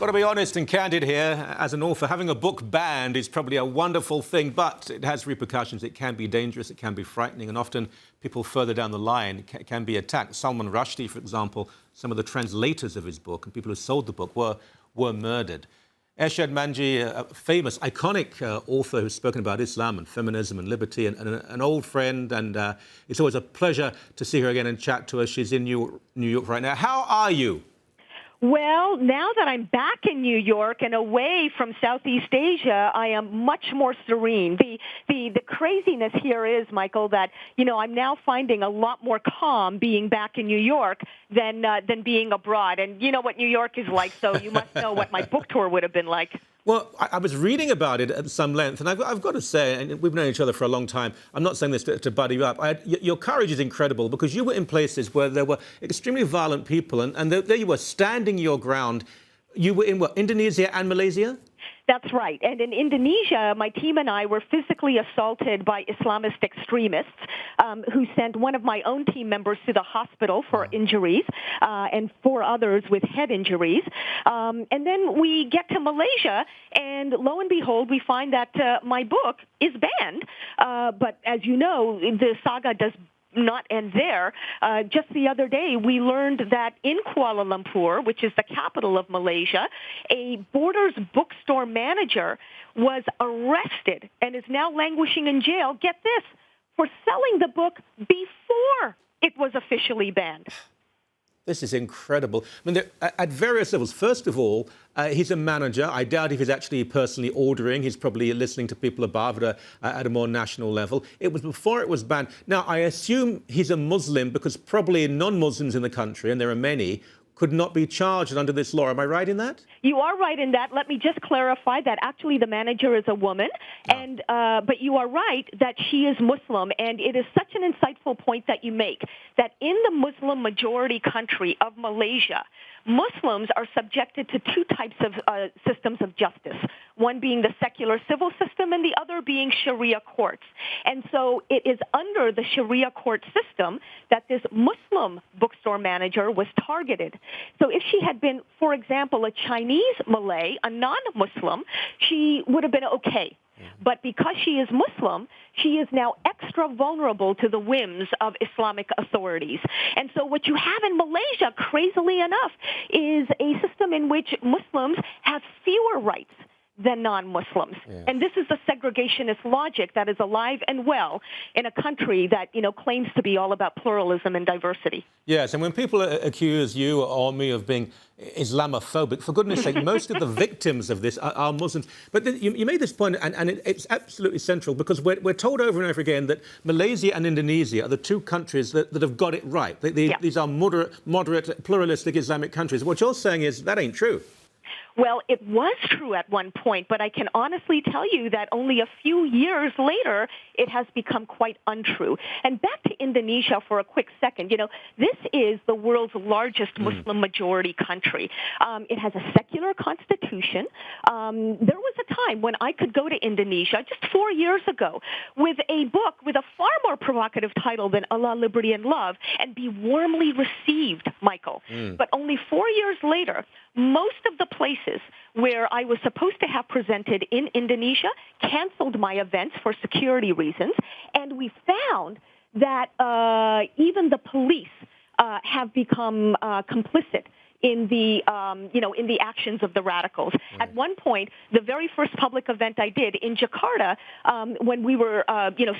Got to be honest and candid here. As an author, having a book banned is probably a wonderful thing, but it has repercussions. It can be dangerous, it can be frightening, and often people further down the line can be attacked. Salman Rushdie, for example, some of the translators of his book and people who sold the book were murdered. Irshad Manji, a famous, iconic author who's spoken about Islam and feminism and liberty, and an old friend, and it's always a pleasure to see her again and chat to her. She's in New York right now. How are you? Well, now that I'm back in New York and away from Southeast Asia, I am much more serene. The craziness here is, Michael, that, I'm now finding a lot more calm being back in New York than being abroad. And you know what New York is like, so you must know what my book tour would have been like. Well, I was reading about it at some length, and I've got to say, and we've known each other for a long time, I'm not saying this to buddy you up, your courage is incredible, because you were in places where there were extremely violent people, and there you were standing your ground. You were in, what, Indonesia and Malaysia? That's right. And in Indonesia, my team and I were physically assaulted by Islamist extremists who sent one of my own team members to the hospital for injuries and 4 others with head injuries. And then we get to Malaysia, and lo and behold, we find that my book is banned. But as you know, the saga does not end there. Just the other day, we learned that in Kuala Lumpur, which is the capital of Malaysia, a Borders bookstore manager was arrested and is now languishing in jail, get this, for selling the book before it was officially banned. This is incredible. I mean, at various levels. First of all, he's a manager. I doubt if he's actually personally ordering. He's probably listening to people above at a more national level. It was before it was banned. Now, I assume he's a Muslim because probably non-Muslims in the country, and there are many, could not be charged under this law. Am I right in that? You are right in that. Let me just clarify that actually the manager is a woman, and but you are right that she is Muslim, and it is such an insightful point that you make, that in the Muslim majority country of Malaysia, Muslims are subjected to 2 types of systems of justice, one being the secular civil system and the other being Sharia courts. And so it is under the Sharia court system that this Muslim bookstore manager was targeted. So if she had been, for example, a Chinese Malay, a non-Muslim, she would have been okay. But because she is Muslim, she is now extra vulnerable to the whims of Islamic authorities. And so what you have in Malaysia, crazily enough, is a system in which Muslims have fewer rights than non-Muslims. Yeah. And this is the segregationist logic that is alive and well in a country that, claims to be all about pluralism and diversity. Yes, and when people accuse you or me of being Islamophobic, for goodness sake, most of the victims of this are Muslims. But you made this point, and it's absolutely central, because we're told over and over again that Malaysia and Indonesia are the 2 countries that have got it right. These are moderate, pluralistic Islamic countries. What you're saying is that ain't true. Well, it was true at one point, but I can honestly tell you that only a few years later, it has become quite untrue. And back to Indonesia for a quick second. This is the world's largest Muslim majority country. It has a secular constitution. There was a time when I could go to Indonesia just 4 years ago with a book with a far more provocative title than Allah, Liberty, and Love and be warmly received, Michael. But only 4 years later, most of the places where I was supposed to have presented in Indonesia canceled my events for security reasons, and we found that even the police have become complicit in the in the actions of the radicals. At one point, the very first public event I did in Jakarta, when we were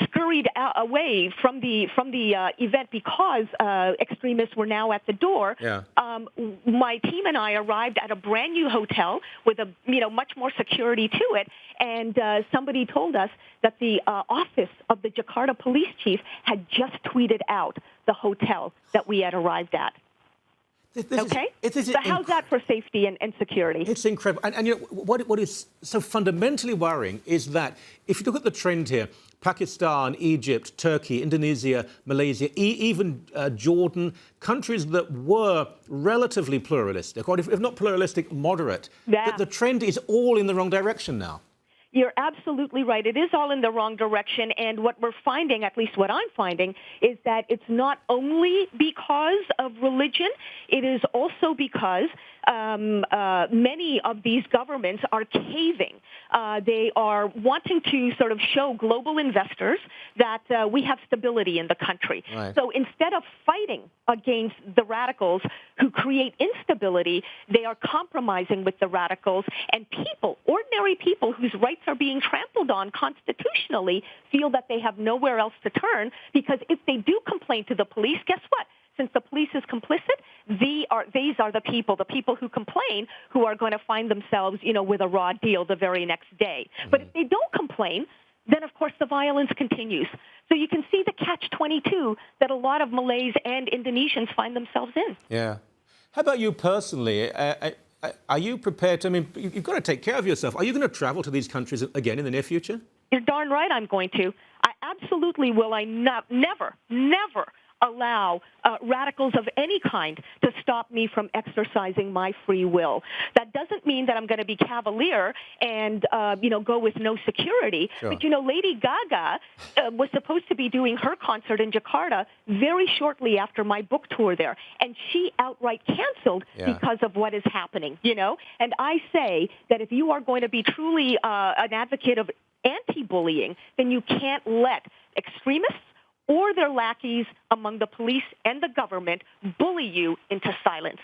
scurried away from the event because extremists were now at the door. Yeah. My team and I arrived at a brand new hotel with a much more security to it, and somebody told us that the office of the Jakarta police chief had just tweeted out the hotel that we had arrived at. Okay? So how's that for safety and security? It's incredible. And what is so fundamentally worrying is that if you look at the trend here, Pakistan, Egypt, Turkey, Indonesia, Malaysia, even Jordan, countries that were relatively pluralistic, or if not pluralistic, moderate, the trend is all in the wrong direction now. You're absolutely right. It is all in the wrong direction. And what we're finding, at least what I'm finding, is that it's not only because of religion. It is also because many of these governments are caving. They are wanting to sort of show global investors that we have stability in the country. Right. So instead of fighting against the radicals who create instability, they are compromising with the radicals, and people, ordinary people whose rights are being trampled on constitutionally, feel that they have nowhere else to turn, because if they do complain to the police, guess what? Since the police is complicit, these are the people who complain, who are going to find themselves, with a raw deal the very next day. Mm-hmm. But if they don't complain, then of course the violence continues. So you can see the catch-22 that a lot of Malays and Indonesians find themselves in. Yeah. How about you personally? Are you prepared to, you've got to take care of yourself. Are you going to travel to these countries again in the near future? You're darn right I'm going to. I absolutely will. Never allow radicals of any kind to stop me from exercising my free will. That doesn't mean that I'm going to be cavalier and, go with no security. Sure. But, Lady Gaga was supposed to be doing her concert in Jakarta very shortly after my book tour there. And she outright canceled because of what is happening, And I say that if you are going to be truly an advocate of anti-bullying, then you can't let extremists or their lackeys among the police and the government bully you into silence.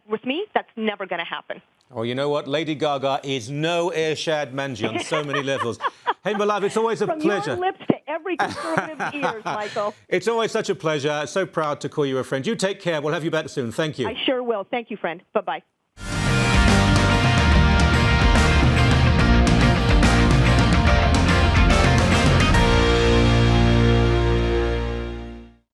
With me, that's never going to happen. Oh, you know what? Lady Gaga is no Irshad Manji on so many levels. Hey, my love, it's always a pleasure. From your lips to every conservative's ears, Michael. It's always such a pleasure. So proud to call you a friend. You take care. We'll have you back soon. Thank you. I sure will. Thank you, friend. Bye-bye.